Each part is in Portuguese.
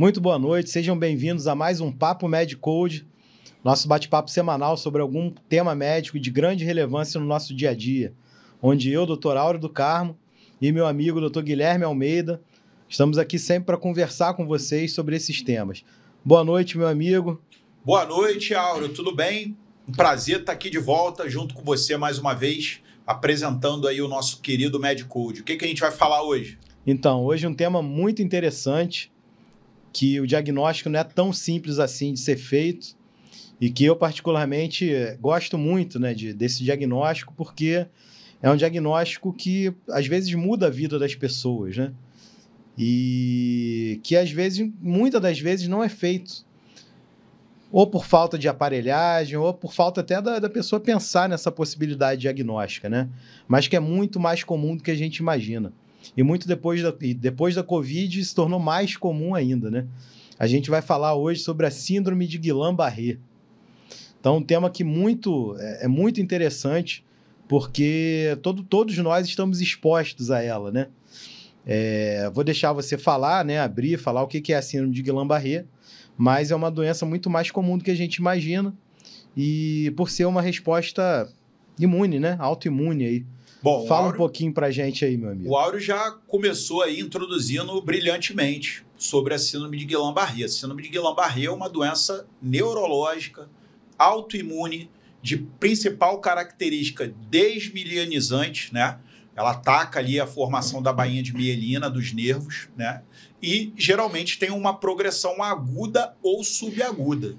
Muito boa noite, sejam bem-vindos a mais um Papo MedCode, nosso bate-papo semanal sobre algum tema médico de grande relevância no nosso dia a dia, onde eu, Dr. Áureo do Carmo, e meu amigo Dr. Guilherme Almeida, estamos aqui sempre para conversar com vocês sobre esses temas. Boa noite, meu amigo. Boa noite, Áureo, tudo bem? Um prazer estar aqui de volta junto com você mais uma vez, apresentando aí o nosso querido MedCode. O que a gente vai falar hoje? Então, hoje um tema muito interessante, que o diagnóstico não é tão simples assim de ser feito e que eu particularmente gosto muito, né, desse diagnóstico, porque é um diagnóstico que às vezes muda a vida das pessoas, né? E que às vezes, muitas das vezes não é feito ou por falta de aparelhagem ou por falta até da pessoa pensar nessa possibilidade diagnóstica, né? Mas que é muito mais comum do que a gente imagina. E muito depois da Covid se tornou mais comum ainda, né? A gente vai falar hoje sobre a síndrome de Guillain-Barré. Então, um tema que é muito interessante, porque todos nós estamos expostos a ela, né? Vou deixar você falar, né? Falar o que é a síndrome de Guillain-Barré, mas é uma doença muito mais comum do que a gente imagina e por ser uma resposta imune, né? Autoimune aí. Bom, fala um pouquinho pra gente aí, meu amigo. O Áureo já começou aí introduzindo brilhantemente sobre a síndrome de Guillain-Barré. A síndrome de Guillain-Barré é uma doença neurológica, autoimune, de principal característica desmielinizante, né? Ela ataca ali a formação da bainha de mielina dos nervos, né? E geralmente tem uma progressão aguda ou subaguda.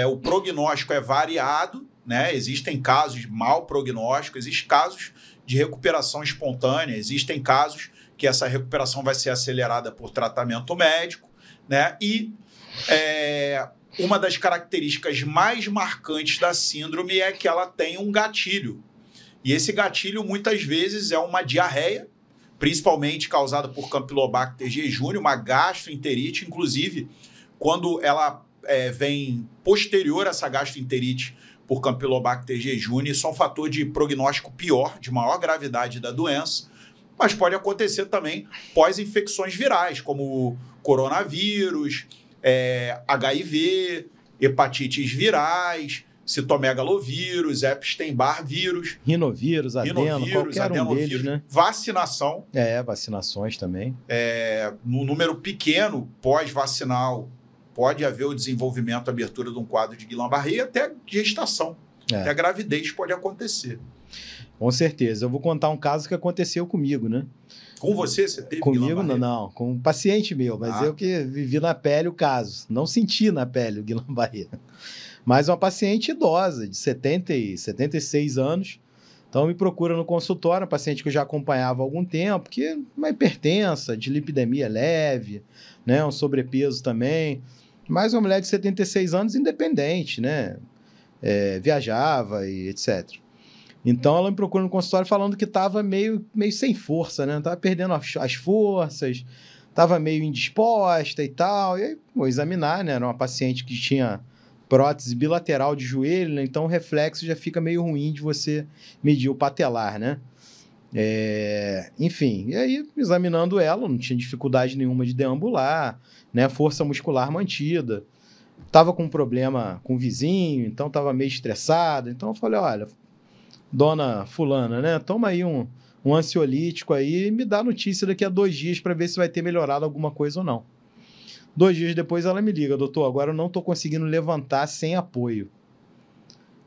O prognóstico é variado, né? Existem casos de mau prognóstico, existem casos de recuperação espontânea, existem casos que essa recuperação vai ser acelerada por tratamento médico, né? E uma das características mais marcantes da síndrome é que ela tem um gatilho. E esse gatilho, muitas vezes, é uma diarreia, principalmente causada por Campylobacter jejuni, uma gastroenterite. Inclusive, quando ela vem posterior a essa gastroenterite por Campylobacter jejuni, isso é um fator de prognóstico pior, de maior gravidade da doença, mas pode acontecer também pós-infecções virais, como coronavírus, HIV, hepatites virais, citomegalovírus, Epstein-Barr vírus, rinovírus, qualquer um deles, né? Vacinação. Vacinações também. No número pequeno pós-vacinal, pode haver o desenvolvimento, a abertura de um quadro de Guillain-Barré e até gestação. Até a gravidez pode acontecer. Com certeza. Eu vou contar um caso que aconteceu comigo, né? Com você? Você teve Comigo, não. Com um paciente meu. Mas eu que vivi na pele o caso. Não senti na pele o Guillain-Barré. Mas uma paciente idosa, de 76 anos. Então, me procura no consultório, uma paciente que eu já acompanhava há algum tempo, que é uma hipertensa, de lipidemia leve, né? Um sobrepeso também. Mas uma mulher de 76 anos independente, né? Viajava e etc. Então, ela me procura no consultório falando que estava meio sem força, né? Estava perdendo as forças, estava meio indisposta e tal. E aí, vou examinar, né? Era uma paciente que tinha prótese bilateral de joelho, né? Então o reflexo já fica meio ruim de você medir o patelar, né? Enfim, e aí, examinando ela, não tinha dificuldade nenhuma de deambular, né? Força muscular mantida. Tava com um problema com o vizinho, então tava meio estressada. Então eu falei, olha, dona fulana, né? Toma aí um ansiolítico aí e me dá notícia daqui a 2 dias para ver se vai ter melhorado alguma coisa ou não. 2 dias depois ela me liga, doutor, agora eu não estou conseguindo levantar sem apoio.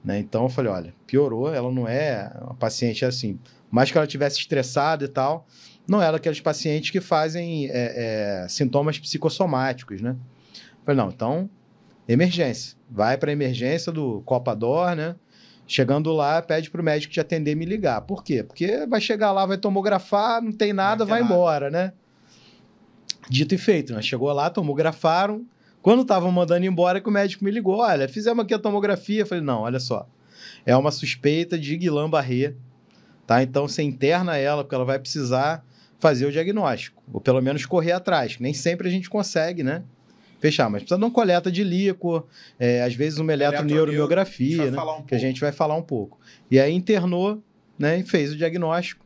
Né? Então eu falei, olha, piorou, ela não é uma paciente assim, mais que ela estivesse estressada e tal, não é daqueles pacientes que fazem sintomas psicossomáticos, né? Eu falei, não, então, emergência. Vai para a emergência do Copador, né? Chegando lá, pede para o médico te atender e me ligar. Por quê? Porque vai chegar lá, vai tomografar, não tem nada, vai embora, né? Dito e feito, né? Chegou lá, tomografaram. Quando estavam mandando embora, que o médico me ligou, olha, fizemos aqui a tomografia. Eu falei, não, olha só, é uma suspeita de Guillain-Barré, tá? Então, você interna ela, porque ela vai precisar fazer o diagnóstico, ou pelo menos correr atrás, que nem sempre a gente consegue, né? Fechar, mas precisa de uma coleta de líquor, às vezes uma eletroneuromiografia, né? Que a gente vai falar um pouco. E aí internou, né? E fez o diagnóstico.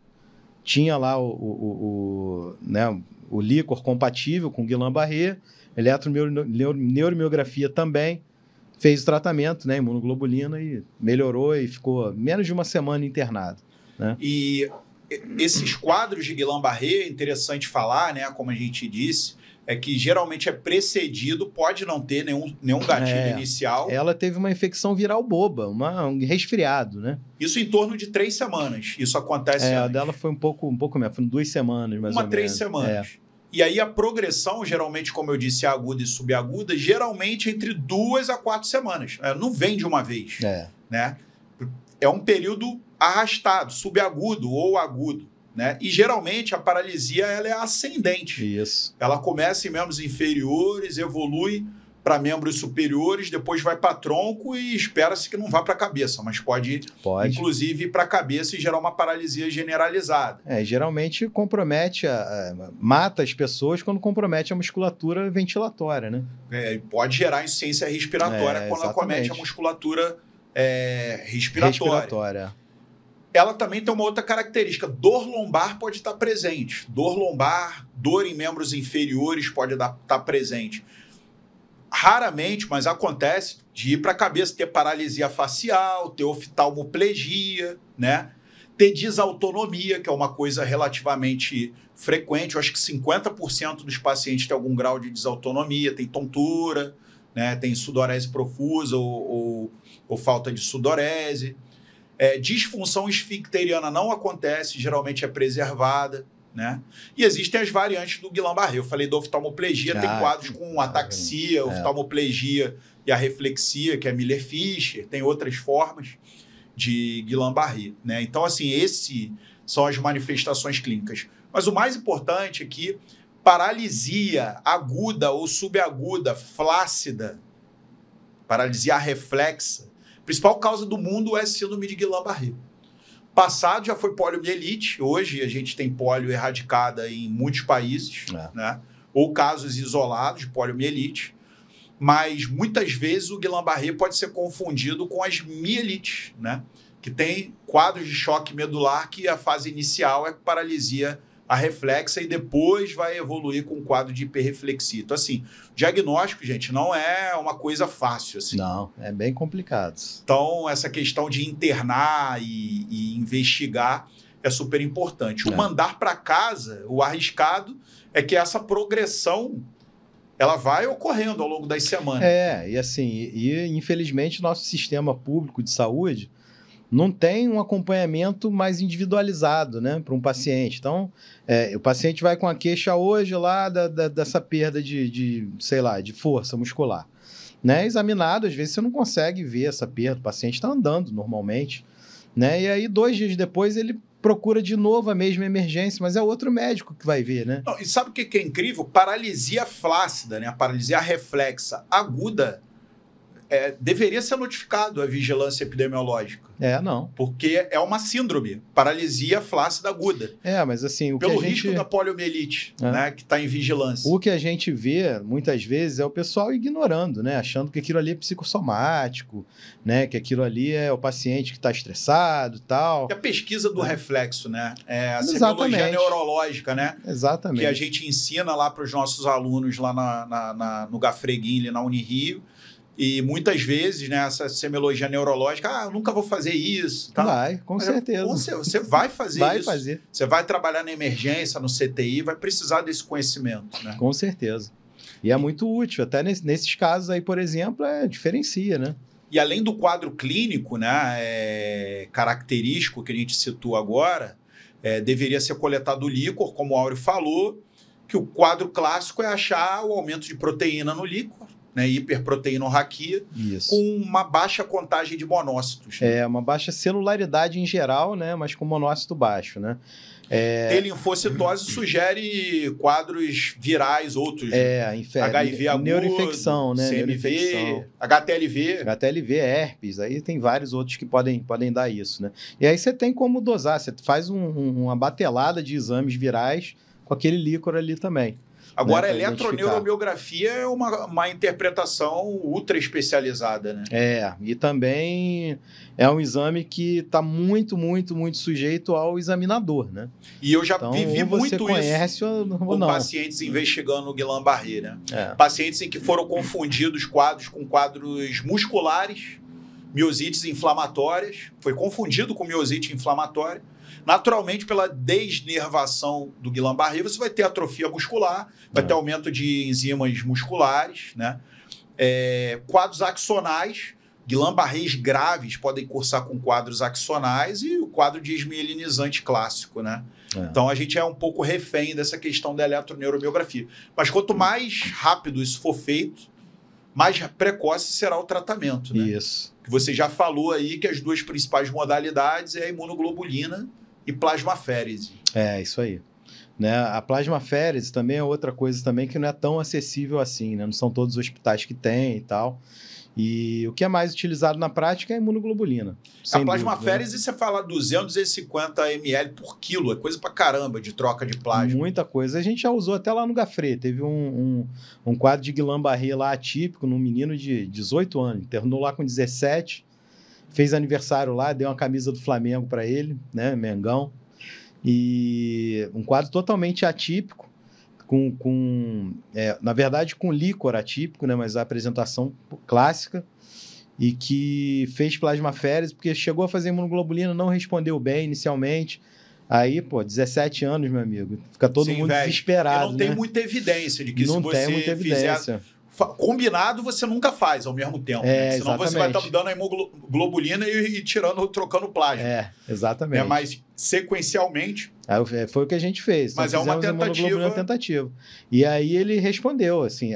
Tinha lá o o líquor compatível com Guillain-Barré, neuromiografia também, fez o tratamento, né, imunoglobulina, e melhorou e ficou menos de uma semana internado. Né? E esses quadros de Guillain-Barré, é interessante falar, né, como a gente disse, é que geralmente é precedido, pode não ter nenhum gatilho inicial. Ela teve uma infecção viral boba, um resfriado, né? Isso em torno de 3 semanas. Isso acontece a dela foi um pouco mesmo, foi 2 semanas, mais ou menos. 3 semanas. E aí a progressão, geralmente, como eu disse, aguda e subaguda, geralmente entre 2 a 4 semanas. Não vem de uma vez. Né? É um período arrastado, subagudo ou agudo. Né? E geralmente a paralisia ela é ascendente. Isso. Ela começa em membros inferiores, evolui para membros superiores, depois vai para tronco e espera-se que não vá para a cabeça, mas pode inclusive ir para a cabeça e gerar uma paralisia generalizada. Geralmente compromete, mata as pessoas quando compromete a musculatura ventilatória, né? Pode gerar insuficiência respiratória quando acomete a musculatura respiratória. Ela também tem uma outra característica. Dor lombar pode estar presente. Dor lombar, dor em membros inferiores pode estar presente. Raramente, mas acontece, de ir para a cabeça, ter paralisia facial, ter oftalmoplegia, né? Ter desautonomia, que é uma coisa relativamente frequente. Eu acho que 50% dos pacientes têm algum grau de desautonomia, tem tontura, né? Tem sudorese profusa ou falta de sudorese. Disfunção esficteriana não acontece, geralmente é preservada, né? E existem as variantes do Guillain-Barré. Eu falei da oftalmoplegia, tem quadros com ataxia, oftalmoplegia e a reflexia, que é Miller-Fischer, tem outras formas de Guillain-Barré, né? Então, assim, esses são as manifestações clínicas. Mas o mais importante é que paralisia aguda ou subaguda, flácida, paralisia reflexa, a principal causa do mundo é síndrome de Guillain-Barré. Passado já foi poliomielite, hoje a gente tem polio erradicada em muitos países, né? Ou casos isolados de poliomielite, mas muitas vezes o Guillain-Barré pode ser confundido com as mielites, né? Que tem quadros de choque medular que a fase inicial é paralisia reflexa e depois vai evoluir com um quadro de hiperreflexia. Então, assim, diagnóstico, gente, não é uma coisa fácil. Assim. Não, é bem complicado. Então, essa questão de internar e investigar é super importante. O mandar para casa, o arriscado, é que essa progressão ela vai ocorrendo ao longo das semanas. E assim, infelizmente nosso sistema público de saúde não tem um acompanhamento mais individualizado, né, para um paciente. Então, o paciente vai com a queixa hoje lá dessa perda de força muscular. Né? Examinado, às vezes você não consegue ver essa perda, o paciente está andando normalmente. Né? E aí, 2 dias depois, ele procura de novo a mesma emergência, mas é outro médico que vai ver, né? Não, e sabe o que é incrível? Paralisia flácida, né? A paralisia reflexa aguda, deveria ser notificado a vigilância epidemiológica. Não. Porque é uma síndrome, paralisia flácida aguda. Mas assim... Pelo risco da poliomielite, né, que está em vigilância. O que a gente vê, muitas vezes, é o pessoal ignorando, né, achando que aquilo ali é psicossomático, né, que aquilo ali é o paciente que está estressado e tal. E a pesquisa do reflexo, né, a semiologia neurológica, né? Exatamente. Que a gente ensina lá para os nossos alunos lá no Gafreguin, na Unirio. E muitas vezes, né, essa semiologia neurológica, eu nunca vou fazer isso. Tá? Vai, com certeza. Você vai fazer vai isso. Fazer. Você vai trabalhar na emergência, no CTI, vai precisar desse conhecimento. Né? Com certeza. E é muito útil. Até nesses casos aí, por exemplo, diferencia, né? E além do quadro clínico, né, característico que a gente citou agora, deveria ser coletado o líquor, como o Áureo falou, que o quadro clássico é achar o aumento de proteína no líquor, né, hiperproteinorraquia, com uma baixa contagem de monócitos. Né? Uma baixa celularidade em geral, né, mas com monócito baixo, né? Ter linfocitose sugere quadros virais outros. HIV agudo, neuroinfecção, né? CMV, HTLV, herpes, aí tem vários outros que podem dar isso, né? E aí você tem como dosar, você faz uma batelada de exames virais com aquele líquor ali também. Agora, né, a eletroneuromiografia é uma interpretação ultra especializada, né? E também é um exame que está muito, muito, muito sujeito ao examinador, né? E eu já então, vivi muito isso com pacientes investigando o Guillain-Barré, né? Pacientes em que foram confundidos quadros com quadros musculares, miosites inflamatórias, foi confundido com miosite inflamatória. Naturalmente, pela desnervação do Guillain-Barré, você vai ter atrofia muscular, vai ter aumento de enzimas musculares, né? Quadros axonais, Guillain-Barrés graves podem cursar com quadros axonais e o quadro desmielinizante clássico, né? Então, a gente é um pouco refém dessa questão da eletroneuromiografia. Mas quanto mais rápido isso for feito, mais precoce será o tratamento, né? Isso. Que você já falou aí que as duas principais modalidades é a imunoglobulina e plasmaférese. Isso aí. Né? A plasmaférese também é outra coisa também que não é tão acessível assim, né? Não são todos os hospitais que têm e tal. E o que é mais utilizado na prática é a imunoglobulina. A plasmaférese, você fala 250 ml por quilo, é coisa pra caramba de troca de plasma. Muita coisa. A gente já usou até lá no Gafré. Teve um quadro de Guillain-Barré lá atípico, num menino de 18 anos. Terminou lá com 17, fez aniversário lá, deu uma camisa do Flamengo para ele, né, Mengão. E um quadro totalmente atípico, na verdade com líquor atípico, né, mas a apresentação clássica, e que fez plasmaférese, porque chegou a fazer imunoglobulina, não respondeu bem inicialmente. Aí, 17 anos, meu amigo, fica todo mundo desesperado. E não tem muita evidência de que não se você fizer... Combinado, você nunca faz ao mesmo tempo. Né? Senão exatamente. você vai estar dando a hemoglobulina e trocando plasma. Exatamente. Mas sequencialmente... Foi o que a gente fez. Mas é uma tentativa. E aí ele respondeu, assim,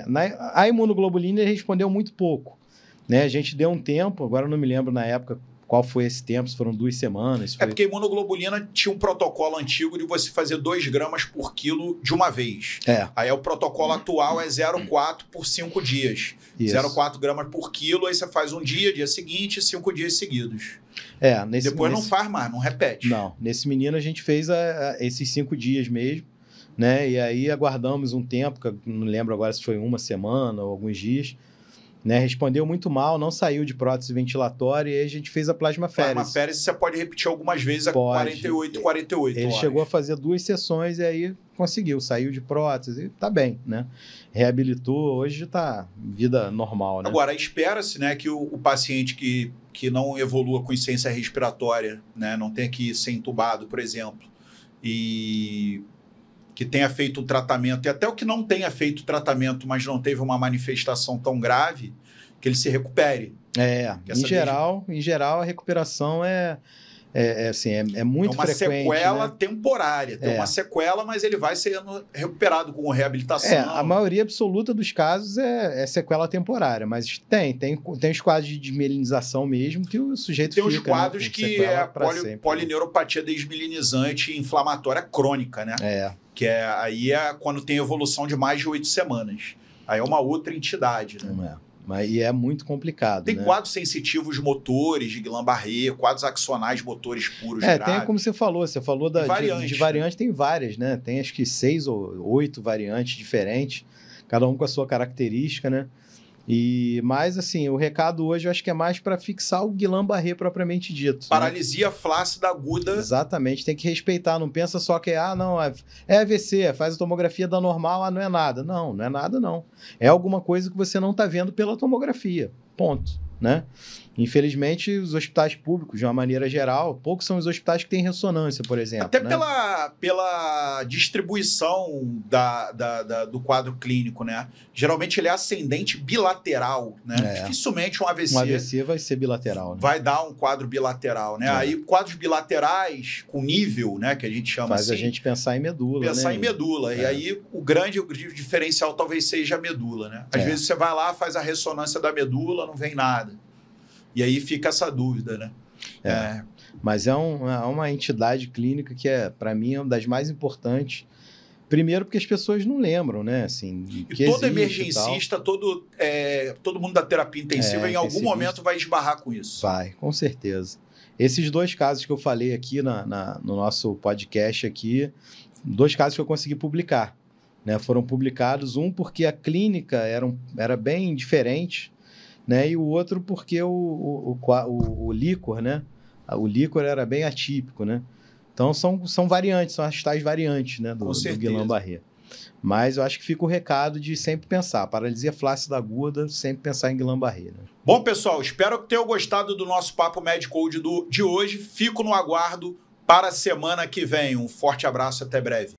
a imunoglobulina ele respondeu muito pouco. Né? A gente deu um tempo, agora eu não me lembro na época qual foi esse tempo, se foram 2 semanas. Porque a imunoglobulina tinha um protocolo antigo de você fazer 2 gramas por quilo de uma vez. Aí o protocolo atual é 0,4 por 5 dias. 0,4 gramas por quilo, aí você faz um dia seguinte, 5 dias seguidos. Depois não faz mais, não repete. Não, nesse menino a gente fez esses 5 dias mesmo, né? E aí aguardamos um tempo, não lembro agora se foi 1 semana ou alguns dias. Né, respondeu muito mal, não saiu de prótese ventilatória e aí a gente fez a plasmaférese. Plasmaférese você pode repetir algumas vezes a 48 Ele horas. chegou a fazer 2 sessões e aí conseguiu, saiu de prótese e tá bem, né? Reabilitou, hoje tá vida normal, né? Agora, espera-se, né, que o paciente que não evolua com insuficiência respiratória, né, não tenha que ser entubado, por exemplo, e que tenha feito o tratamento, e até o que não tenha feito o tratamento, mas não teve uma manifestação tão grave, que ele se recupere. Em geral, a recuperação é muito frequente. É uma sequela, né? Temporária. Tem uma sequela, mas ele vai sendo recuperado com reabilitação. A maioria absoluta dos casos é sequela temporária, mas tem os quadros de desmielinização mesmo, que o sujeito tem fica... Tem os quadros, né, que é a sempre, polineuropatia desmielinizante inflamatória crônica, né? Que aí é quando tem evolução de mais de 8 semanas. Aí é uma outra entidade, né? E é muito complicado. Tem, né, quadros sensitivos motores de Guillain-Barré, quadros axonais motores puros graves. Tem como você falou de variante, tem várias, né? Tem acho que 6 ou 8 variantes diferentes, cada um com a sua característica, né? Mas, assim, o recado hoje eu acho que é mais para fixar o Guillain-Barré propriamente dito. Paralisia flácida aguda. Exatamente, tem que respeitar. Não pensa só que é AVC, faz a tomografia da normal, não é nada. Não é nada, não. É alguma coisa que você não está vendo pela tomografia. Ponto. Né? Infelizmente, os hospitais públicos, de uma maneira geral, poucos são os hospitais que têm ressonância, por exemplo. Até, né? pela distribuição do quadro clínico, né? Geralmente ele é ascendente bilateral, né? Dificilmente um AVC vai ser bilateral, né? Vai dar um quadro bilateral, né? Aí quadros bilaterais com nível, né? Que a gente chama Faz a gente pensar em medula, em medula. E aí o grande diferencial talvez seja a medula, né? Às vezes você vai lá, faz a ressonância da medula, não vem nada. E aí fica essa dúvida, né? Mas é uma entidade clínica que para mim, é uma das mais importantes. Primeiro porque as pessoas não lembram, né? Assim, e todo emergencista, todo mundo da terapia intensiva, em algum momento vai esbarrar com isso. Vai, com certeza. Esses 2 casos que eu falei aqui no nosso podcast aqui, 2 casos que eu consegui publicar. né? Foram publicados, um porque a clínica era bem diferente, né? E o outro porque o líquor, né? O líquor era bem atípico, né? Então são variantes, são as tais variantes, né, do Guillain-Barré. Mas eu acho que fica o recado de sempre pensar, paralisia flácida aguda, sempre pensar em Guillain-Barré. Né? Bom, pessoal, espero que tenham gostado do nosso Papo Med-Code de hoje. Fico no aguardo para a semana que vem. Um forte abraço, até breve.